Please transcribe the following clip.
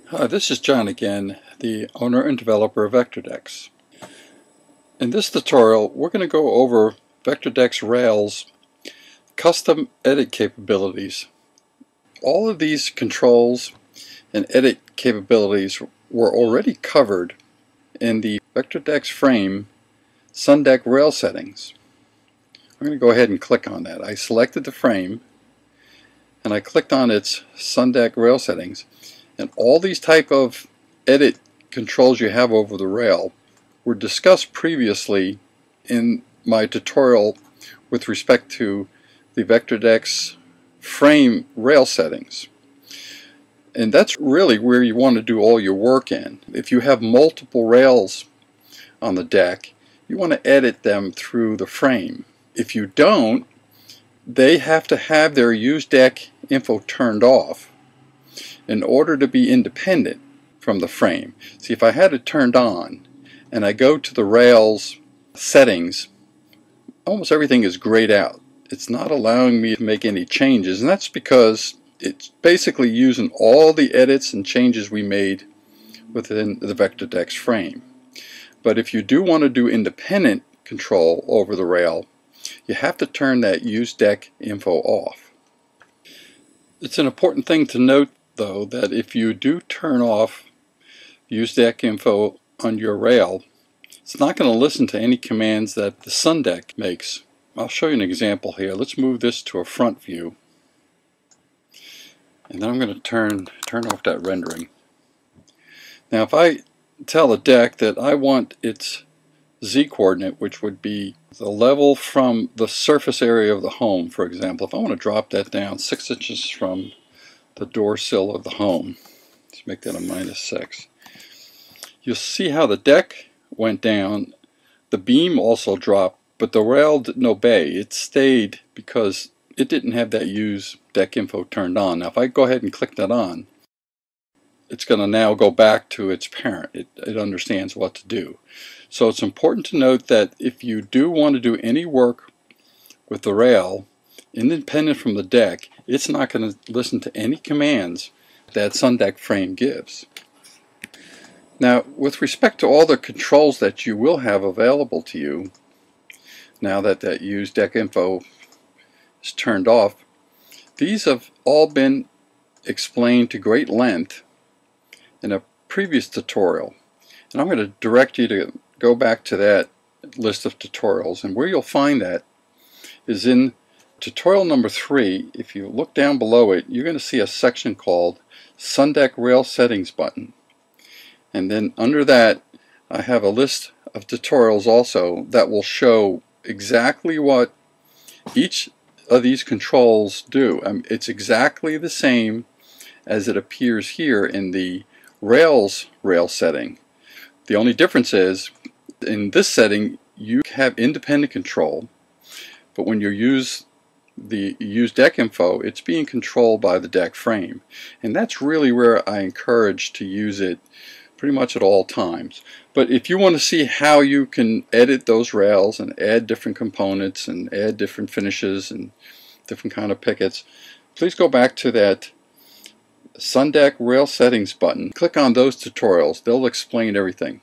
Hi, this is John again, the owner and developer of VectorDecks. In this tutorial, we're going to go over VectorDecks Rails custom edit capabilities. All of these controls and edit capabilities were already covered in the VectorDecks frame SunDeck Rail settings. I'm going to go ahead and click on that. I selected the frame and I clicked on its SunDeck Rail settings. And all these type of edit controls you have over the rail were discussed previously in my tutorial with respect to the VectorDecks frame rail settings. And that's really where you want to do all your work in. If you have multiple rails on the deck, you want to edit them through the frame. If you don't, they have to have their use deck info turned off in order to be independent from the frame. See, if I had it turned on and I go to the Rails settings, almost everything is grayed out. It's not allowing me to make any changes, and that's because it's basically using all the edits and changes we made within the VectorDecks frame. But if you do want to do independent control over the rail, you have to turn that use deck info off. It's an important thing to note though that if you do turn off use deck info on your rail, it's not going to listen to any commands that the SunDeck makes. I'll show you an example here. Let's move this to a front view, and then I'm going to turn off that rendering. Now if I tell the deck that I want its z-coordinate, which would be the level from the surface area of the home, for example, if I want to drop that down 6 inches from the door sill of the home, let's make that a -6. You'll see how the deck went down, the beam also dropped, but the rail didn't obey. It stayed because it didn't have that use deck info turned on. Now if I go ahead and click that on, it's going to now go back to its parent. It understands what to do. So it's important to note that if you do want to do any work with the rail independent from the deck, it's not going to listen to any commands that SunDeck frame gives. Now with respect to all the controls that you will have available to you now that that use deck info is turned off, these have all been explained to great length in a previous tutorial, and I'm going to direct you to go back to that list of tutorials, and where you'll find that is in tutorial number 3. If you look down below it, you're going to see a section called SunDeck Rail Settings button, and then under that I have a list of tutorials also that will show exactly what each of these controls do. It's exactly the same as it appears here in the Rails rail setting. The only difference is in this setting you have independent control, but when you use the use deck info, it's being controlled by the deck frame, and that's really where I encourage to use it pretty much at all times. But if you want to see how you can edit those rails and add different components and add different finishes and different kind of pickets, please go back to that SunDeck Rail Settings button. Click on those tutorials. They'll explain everything.